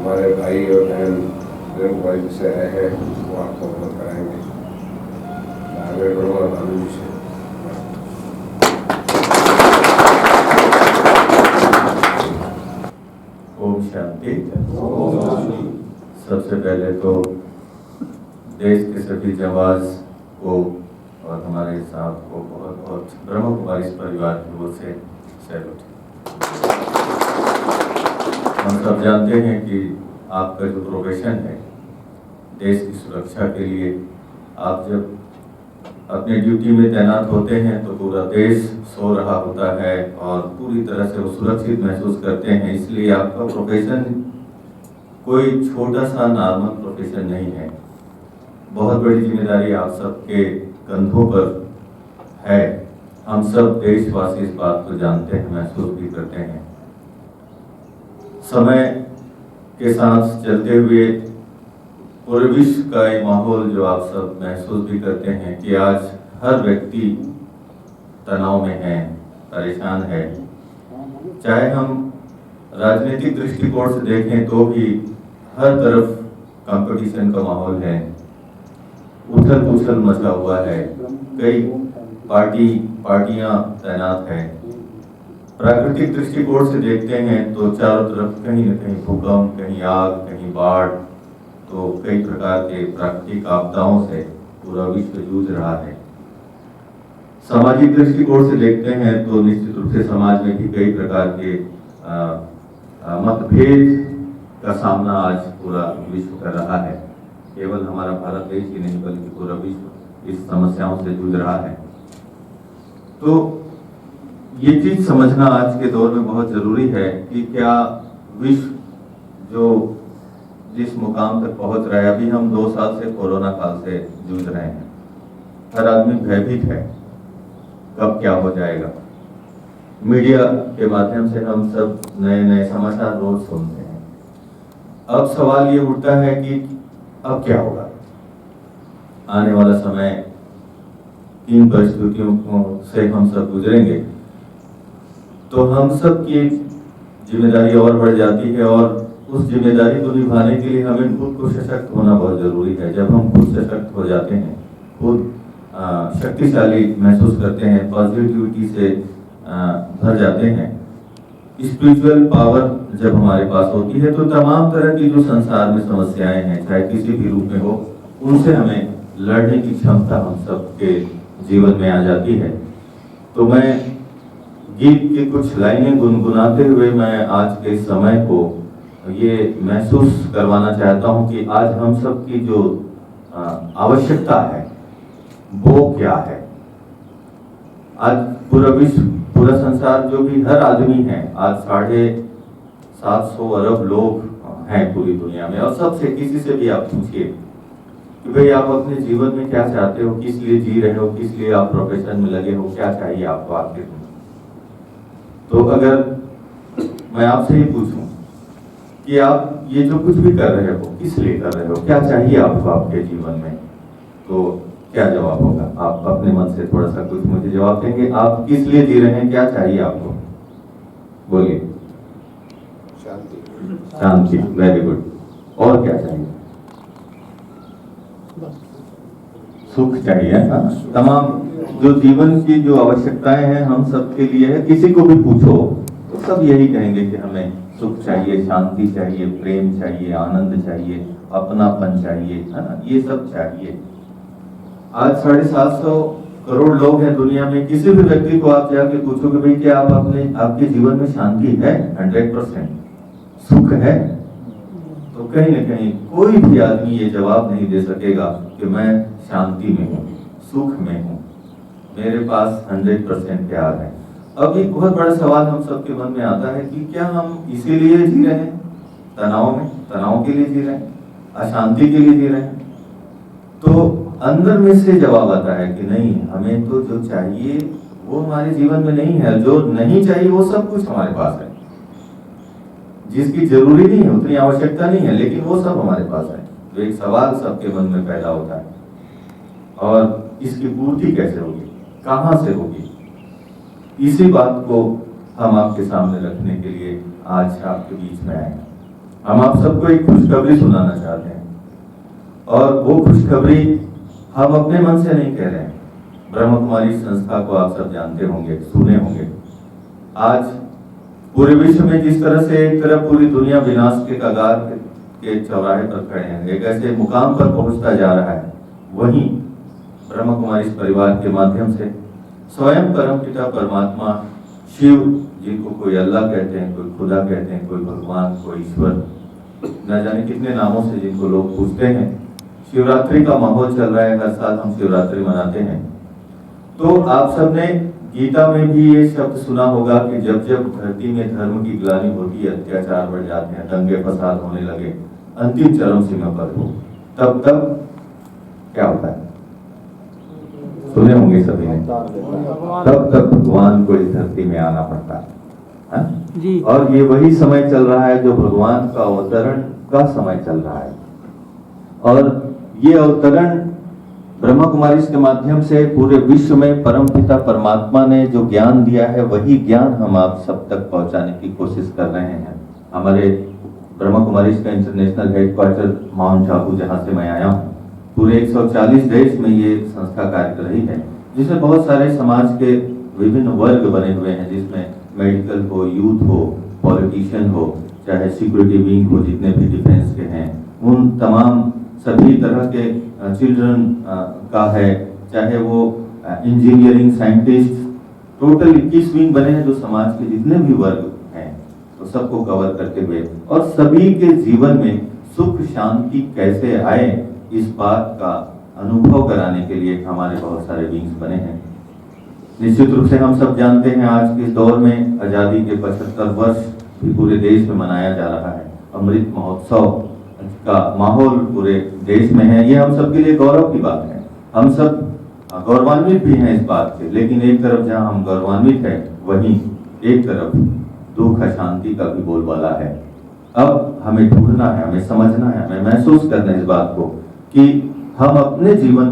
हमारे भाई और बहन बजरंग भाई से आए हैं वो आपको अवगत कराएंगे। आगे बढ़ूँगा भाभी जी से। ओम शांति। सबसे पहले तो देश के सभी जवाज को और हमारे साहब को बहुत बहुत ब्रह्म कुमारी परिवार की ओर से सैल्यूट। हम सब जानते हैं कि आपका जो प्रोफेशन है देश की सुरक्षा के लिए, आप जब अपने ड्यूटी में तैनात होते हैं तो पूरा देश सो रहा होता है और पूरी तरह से वो सुरक्षित महसूस करते हैं। इसलिए आपका प्रोफेशन कोई छोटा सा नॉर्मल प्रोफेशन नहीं है, बहुत बड़ी जिम्मेदारी आप सबके कंधों पर है। हम सब देशवासी इस बात को जानते हैं, महसूस भी करते हैं। समय के साथ चलते हुए पूरे विश्व का ये माहौल जो आप सब महसूस भी करते हैं कि आज हर व्यक्ति तनाव में है, परेशान है। चाहे हम राजनीतिक दृष्टिकोण से देखें तो भी हर तरफ कंपटीशन का माहौल है, उथल पुथल मचा हुआ है, कई पार्टियां तैनात हैं। प्राकृतिक दृष्टिकोण से देखते हैं तो चारों तरफ कहीं न कहीं भूकंप, कहीं आग, कहीं बाढ़, तो कई प्रकार के प्राकृतिक आपदाओं से पूरा विश्व जूझ रहा है। सामाजिक दृष्टिकोण से देखते हैं तो निश्चित रूप से समाज में भी कई प्रकार के मतभेद का सामना आज पूरा विश्व कर रहा है। केवल हमारा भारत देश ही नहीं बल्कि पूरा विश्व इस समस्याओं से जूझ रहा है। तो ये चीज समझना आज के दौर में बहुत जरूरी है कि क्या विश्व जो जिस मुकाम तक पहुंच रहा है, अभी हम 2 साल से कोरोना काल से जूझ रहे हैं, हर आदमी भयभीत है कब क्या हो जाएगा। मीडिया के माध्यम से हम सब नए नए समाचार रोज सुनते हैं। अब सवाल ये उठता है कि अब क्या होगा। आने वाला समय किन परिस्थितियों से हम सब गुजरेंगे, तो हम सब की जिम्मेदारी और बढ़ जाती है और उस जिम्मेदारी को निभाने के लिए हमें खुद को सशक्त होना बहुत जरूरी है। जब हम खुद सशक्त हो जाते हैं, खुद शक्तिशाली महसूस करते हैं, पॉजिटिविटी से भर जाते हैं, स्पिरिचुअल पावर जब हमारे पास होती है तो तमाम तरह की जो संसार में समस्याएं हैं, चाहे किसी भी रूप में हो, उनसे हमें लड़ने की क्षमता हम सबके जीवन में आ जाती है। तो मैं गीत की कुछ लाइनें गुनगुनाते हुए मैं आज के समय को ये महसूस करवाना चाहता हूं कि आज हम सब की जो आवश्यकता है वो क्या है। आज पूरा विश्व, पूरा संसार, जो भी हर आदमी है, आज 750 अरब लोग हैं पूरी दुनिया में, और सबसे किसी से भी आप पूछिए कि भाई आप अपने जीवन में क्या चाहते हो, किस लिए जी रहे हो, किस लिए आप प्रोफेशन में लगे हो, क्या चाहिए आपको आखिर में। तो अगर मैं आपसे ही पूछूं कि आप ये जो कुछ भी कर रहे हो किस लिए कर रहे हो, क्या चाहिए आपको आपके जीवन में, तो क्या जवाब होगा। आप अपने मन से थोड़ा सा कुछ मुझे जवाब देंगे। आप किस लिए जी रहे हैं, क्या चाहिए आपको, बोलिए। शांति। शांति, वेरी गुड। और क्या चाहिए? सुख चाहिए। हाँ, तमाम जो जीवन की जो आवश्यकताएं हैं हम सबके लिए है। किसी को भी पूछो तो सब यही कहेंगे कि हमें सुख चाहिए, शांति चाहिए, प्रेम चाहिए, आनंद चाहिए, अपनापन चाहिए, है ना, ये सब चाहिए। आज 750 करोड़ लोग हैं दुनिया में। किसी भी व्यक्ति को आप जाके पूछोगे भाई क्या आप आपके जीवन में शांति है, 100% सुख है, तो कहीं न कहीं कोई भी आदमी ये जवाब नहीं दे सकेगा कि मैं शांति में हूँ, सुख में हूँ, मेरे पास 100% प्यार है। अब एक बहुत बड़ा सवाल हम सबके मन में आता है कि क्या हम इसीलिए जी रहे हैं, तनाव के लिए जी रहे हैं, अशांति के लिए जी रहे हैं। तो अंदर में से जवाब आता है कि नहीं, हमें तो जो चाहिए वो हमारे जीवन में नहीं है, जो नहीं चाहिए वो सब कुछ हमारे पास है। जिसकी जरूरी नहीं है, उतनी आवश्यकता नहीं है, लेकिन वो सब हमारे पास है। तो एक सवाल सबके मन में पैदा होता है, और इसकी पूर्ति कैसे होगी, कहां से होगी। इसी बात को हम आपके सामने रखने के लिए आज आपके बीच में आए हैं। हम आप सबको एक खुशखबरी सुनाना चाहते हैं, और वो खुशखबरी हम अपने मन से नहीं कह रहे हैं। ब्रह्म कुमारी संस्था को आप सब जानते होंगे, सुने होंगे। आज पूरे विश्व में जिस तरह से एक तरफ पूरी दुनिया विनाश के कगार के चौराहे पर खड़े हैं, एक ऐसे मुकाम पर पहुंचता जा रहा है, वहीं ब्रह्म कुमारी परिवार के माध्यम से स्वयं परमपिता परमात्मा शिव, जिनको कोई अल्लाह कहते हैं, कोई खुदा कहते हैं, कोई भगवान, कोई ईश्वर, न जाने कितने नामों से जिनको लोग पूछते हैं। शिवरात्रि का माहौल चल रहा है, हर साल हम शिवरात्रि मनाते हैं। तो आप सबने गीता में भी ये शब्द सुना होगा कि जब जब धरती में धर्म की ग्लानि होती है, अत्याचार बढ़ जाते हैं, दंगे फसाद होने लगे, अंतिम चरम सीमा पर हो, तब क्या होता है? सुने होंगे सभी ने। तब भगवान को इस धरती में आना पड़ता है जी। और ये वही समय चल रहा है जो भगवान का अवतरण का समय चल रहा है, और ये अवतरण ब्रह्म कुमारी के माध्यम से पूरे विश्व में परमपिता परमात्मा ने जो ज्ञान दिया है, वही ज्ञान हम आप सब तक पहुंचाने की कोशिश कर रहे हैं। हमारे ब्रह्म कुमारी का इंटरनेशनल हेडक्वार्टर माउंट आबू, जहां से मैं आया हूँ, पूरे 140 देश में ये संस्था कार्य कर रही है, जिसमें बहुत सारे समाज के विभिन्न वर्ग बने हुए हैं, जिसमें मेडिकल हो, यूथ हो, पॉलिटिशियन हो, चाहे सिक्योरिटी विंग हो, जितने भी डिफेंस के हैं, उन तमाम सभी तरह के चिल्ड्रन का है, चाहे वो इंजीनियरिंग, साइंटिस्ट, टोटल 21 विंग बने हैं जो समाज के जितने भी वर्ग हैं, तो सबको कवर करते हुए और सभी के जीवन में सुख शांति कैसे आए, इस बात का अनुभव कराने के लिए हमारे बहुत सारे विंग्स बने हैं। निश्चित रूप से हम सब जानते हैं, आज के इस दौर में आजादी के 75 वर्ष भी पूरे देश में मनाया जा रहा है। अमृत महोत्सव का माहौल पूरे देश में है। ये हम सब के लिए गौरव की बात है। हम सब गौरवान्वित भी हैं इस बात से, लेकिन एक तरफ जहां हम गौरवान्वित हैं, वहीं एक तरफ दुख अशांति का भी बोलबाला है। अब हमें ढूंढना है, हमें समझना है, हमें महसूस करना है इस बात को कि हम अपने जीवन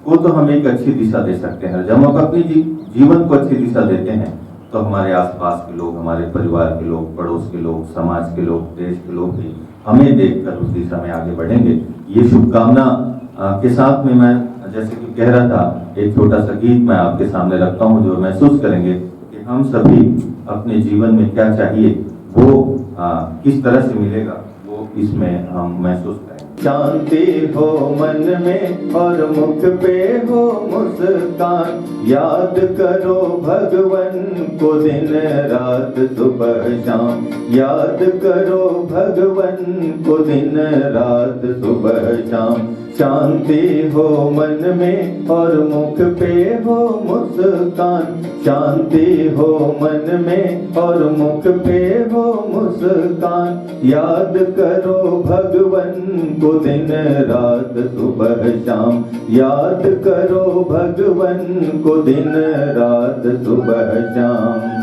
को तो हम एक अच्छी दिशा दे सकते हैं। जब हम अपनी जीवन को अच्छी दिशा देते हैं, तो हमारे आसपास के लोग, हमारे परिवार के लोग, पड़ोस के लोग, समाज के लोग, देश के लोग भी हमें देखकर उस दिशा में आगे बढ़ेंगे। ये शुभकामना के साथ में मैं जैसे कि कह रहा था, एक छोटा सा गीत मैं आपके सामने रखता हूँ, जो महसूस करेंगे कि हम सभी अपने जीवन में क्या चाहिए, वो किस तरह से मिलेगा, वो इसमें हम महसूस करेंगे। शांति हो मन में और मुख पे हो मुस्कान, याद करो भगवन को दिन रात सुबह शाम, याद करो भगवन को दिन रात सुबह शाम। शांति हो मन में और मुख पे हो मुस्कान, शांति हो मन में और मुख पे हो मुस्कान, याद करो भगवन को दिन रात सुबह शाम, याद करो भगवन को दिन रात सुबह शाम।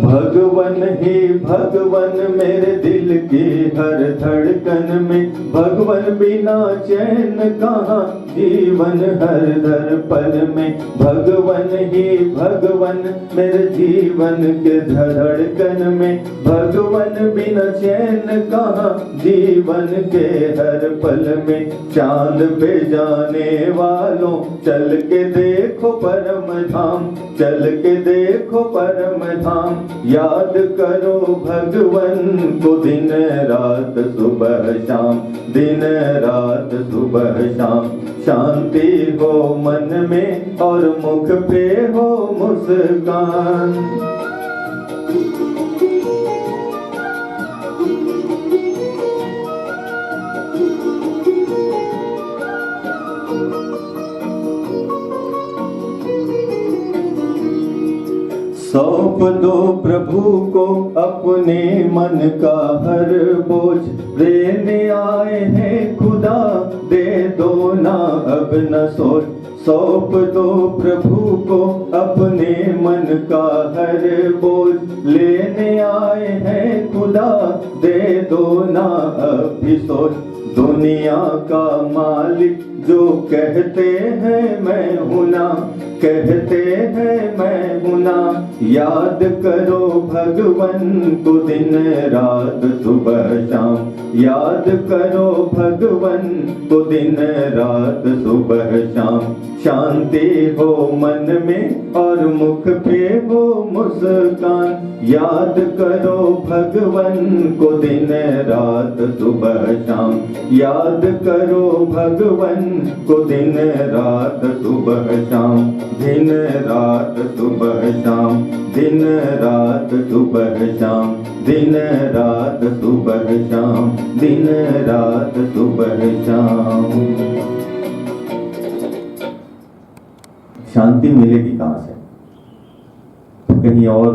भगवन ही भगवन मेरे दिल की हर धड़कन में, भगवन बिना चैन कहाँ जीवन हर दर पल में, भगवन ही भगवन मेरे जीवन के धड़कन में, भगवन बिना चैन कहाँ जीवन के हर पल में। चांद पे जाने वालों चल के देखो परम धाम, चल के देखो परम धाम, याद करो भगवन को दिन रात सुबह शाम, दिन रात सुबह शाम। शांति हो मन में और मुख पे हो मुस्कान। सौंप दो प्रभु को अपने मन का हर बोझ, देने आए हैं खुदा, दे दो ना अब न सोच। सौंप दो प्रभु को अपने मन का हर बोझ, लेने आए हैं खुदा दे दो ना अभी सोच। दुनिया का मालिक जो कहते हैं मैं हूं ना, कहते हैं मैं हूं ना, याद करो भगवन को दिन रात सुबह शाम, याद करो भगवन को दिन रात सुबह शाम। शांति हो मन में और मुख पे हो मुस्कान, याद करो भगवन को दिन रात सुबह शाम, याद करो भगवन को दिन रात सुबह शाम, दिन रात सुबह शाम, दिन रात सुबह शाम, दिन रात सुबह शाम, दिन रात सुबह शाम। शांति मिलेगी कहाँ से? तो कहीं और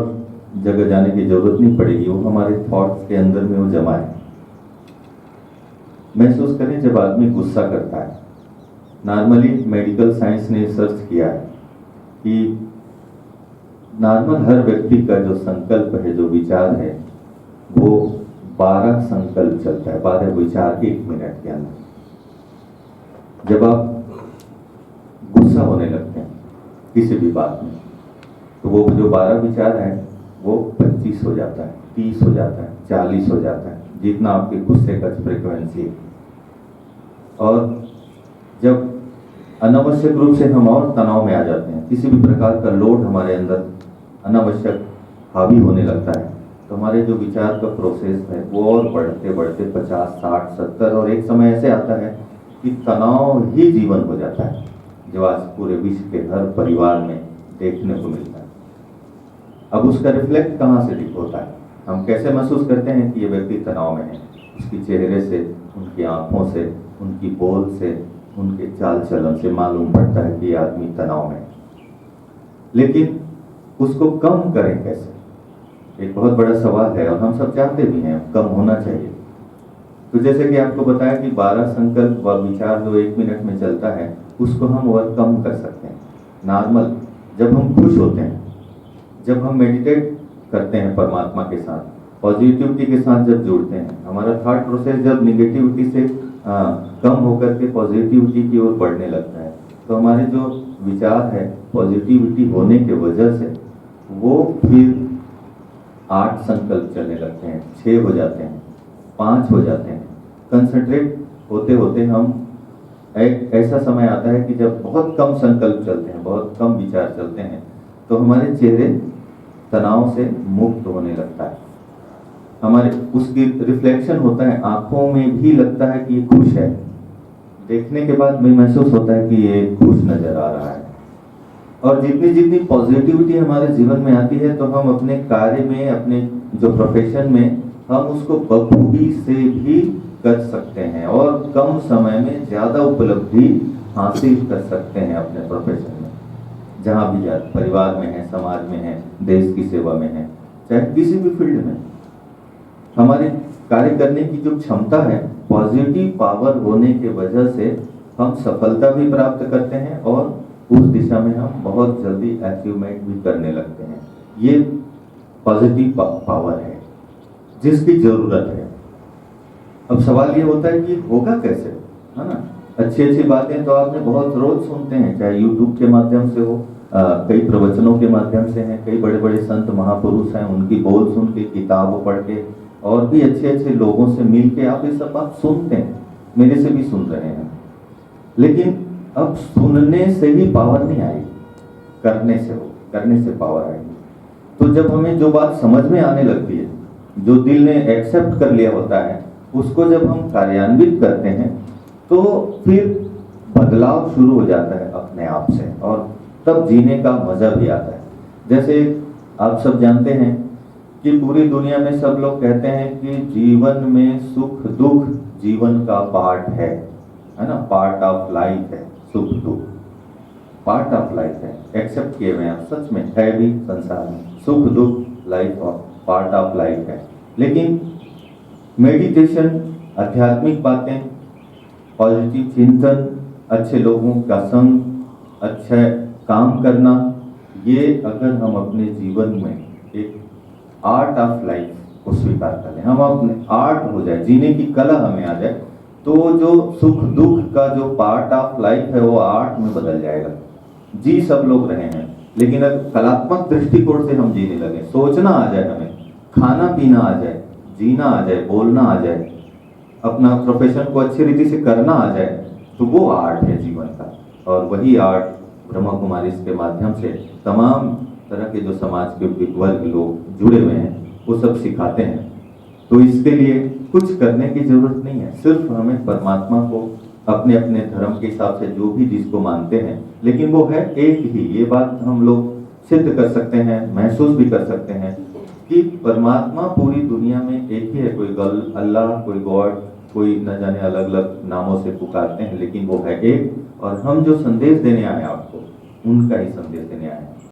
जगह जाने की जरूरत नहीं पड़ेगी, वो हमारे थॉट्स के अंदर में वो जमा है। महसूस करें जब आदमी गुस्सा करता है, नॉर्मली मेडिकल साइंस ने सर्च किया है कि नॉर्मल हर व्यक्ति का जो संकल्प है, जो विचार है, वो 12 संकल्प चलता है, 12 विचार 1 मिनट के अंदर। जब आप गुस्सा होने लगते हैं किसी भी बात में, तो वो जो 12 विचार है वो 25 हो जाता है, 30 हो जाता है, 40 हो जाता है, जितना आपके गुस्से का फ्रीक्वेंसी है। और जब अनावश्यक रूप से हम और तनाव में आ जाते हैं, किसी भी प्रकार का लोड हमारे अंदर अनावश्यक हावी होने लगता है, तो हमारे जो विचार का प्रोसेस है वो और बढ़ते बढ़ते 50, 60, 70 और एक समय ऐसे आता है कि तनाव ही जीवन हो जाता है, जो आज पूरे विश्व के हर परिवार में देखने को मिलता है। अब उसका रिफ्लेक्ट कहाँ से होता है? हम कैसे महसूस करते हैं कि ये व्यक्ति तनाव में है? उसके चेहरे से, उनकी आंखों से, उनकी बोल से, उनके चाल चलन से मालूम पड़ता है कि ये आदमी तनाव में है। लेकिन उसको कम करें कैसे? एक बहुत बड़ा सवाल है और हम सब चाहते भी हैं कम होना चाहिए। तो जैसे कि आपको बताया कि 12 संकल्प व विचार जो 1 मिनट में चलता है, उसको हम और कम कर सकते हैं। नॉर्मल जब हम खुश होते हैं, जब हम मेडिटेट करते हैं परमात्मा के साथ, पॉजिटिविटी के साथ जब जुड़ते हैं, हमारा थॉट प्रोसेस जब निगेटिविटी से कम होकर के पॉजिटिविटी की ओर बढ़ने लगता है, तो हमारे जो विचार है पॉजिटिविटी होने के वजह से वो फिर 8 संकल्प चलने लगते हैं, 6 हो जाते हैं, 5 हो जाते हैं। कंसंट्रेट होते होते हम एक ऐसा समय आता है कि जब बहुत कम संकल्प चलते हैं, बहुत कम विचार चलते हैं, तो हमारे चेहरे तनाव से मुक्त होने लगता है। हमारे उसकी रिफ्लेक्शन होता है, आंखों में भी लगता है कि ये खुश है, देखने के बाद में महसूस होता है कि ये खुश नजर आ रहा है। और जितनी जितनी पॉजिटिविटी हमारे जीवन में आती है, तो हम अपने कार्य में, अपने जो प्रोफेशन में, हम उसको बखूबी से भी कर सकते हैं और कम समय में ज़्यादा उपलब्धि हासिल कर सकते हैं अपने प्रोफेशन में, जहाँ भी जाए, परिवार में है, समाज में है, देश की सेवा में है, चाहे किसी भी फील्ड में। हमारे कार्य करने की जो क्षमता है, पॉजिटिव पावर होने के वजह से हम सफलता भी प्राप्त करते हैं और उस दिशा में हम बहुत जल्दी अचीवमेंट भी करने लगते हैं। ये पॉजिटिव पावर है जिसकी जरूरत है। अब सवाल ये होता है कि होगा कैसे, है ना? अच्छी अच्छी बातें तो आपने बहुत रोज सुनते हैं, चाहे यूट्यूब के माध्यम से हो, कई प्रवचनों के माध्यम से हैं, कई बड़े बड़े संत महापुरुष हैं, उनकी बोल सुन के, किताब पढ़ के, और भी अच्छे अच्छे लोगों से मिल के आप ये सब बात सुनते हैं, मेरे से भी सुन रहे हैं। लेकिन अब सुनने से ही पावर नहीं आएगी, करने से पावर आएगी। तो जब हमें जो बात समझ में आने लगती है, जो दिल ने एक्सेप्ट कर लिया होता है, उसको जब हम कार्यान्वित करते हैं, तो फिर बदलाव शुरू हो जाता है अपने आप से, और तब जीने का मजा भी आता है। जैसे आप सब जानते हैं कि पूरी दुनिया में सब लोग कहते हैं कि जीवन में सुख दुख जीवन का पार्ट है ना? पार्ट ऑफ लाइफ है सुख दुख, पार्ट ऑफ लाइफ है, एक्सेप्ट किए हुए हैं, सच में है भी संसार में, सुख दुख life of part of life है। लेकिन मेडिटेशन, आध्यात्मिक बातें, पॉजिटिव चिंतन, अच्छे लोगों का संग, अच्छा काम करना, ये अगर हम अपने जीवन में एक आर्ट ऑफ लाइफ को स्वीकार कर लें, हम अपने आर्ट हो जाए, जीने की कला हमें आ जाए, तो जो सुख दुख का जो पार्ट ऑफ लाइफ है वो आर्ट में बदल जाएगा। जी सब लोग रहे हैं, लेकिन अगर कलात्मक दृष्टिकोण से हम जीने लगे, सोचना आ जाए, हमें खाना पीना आ जाए, जीना आ जाए, बोलना आ जाए, अपना प्रोफेशन को अच्छी रीति से करना आ जाए, तो वो आर्ट है जीवन का। और वही आर्ट ब्रह्मा कुमारी के माध्यम से तमाम तरह के जो समाज के वर्ग लोग जुड़े हुए हैं वो सब सिखाते हैं। तो इसके लिए कुछ करने की जरूरत नहीं है, सिर्फ हमें परमात्मा को अपने अपने धर्म के हिसाब से जो भी जिसको मानते हैं, लेकिन वो है एक ही। ये बात हम लोग सिद्ध कर सकते हैं, महसूस भी कर सकते हैं कि परमात्मा पूरी दुनिया में एक ही है। कोई अल्लाह, कोई गॉड, कोई न जाने अलग अलग नामों से पुकारते हैं, लेकिन वो है एक। और हम जो संदेश देने आए आपको, उनका ही संदेश देने आए हैं।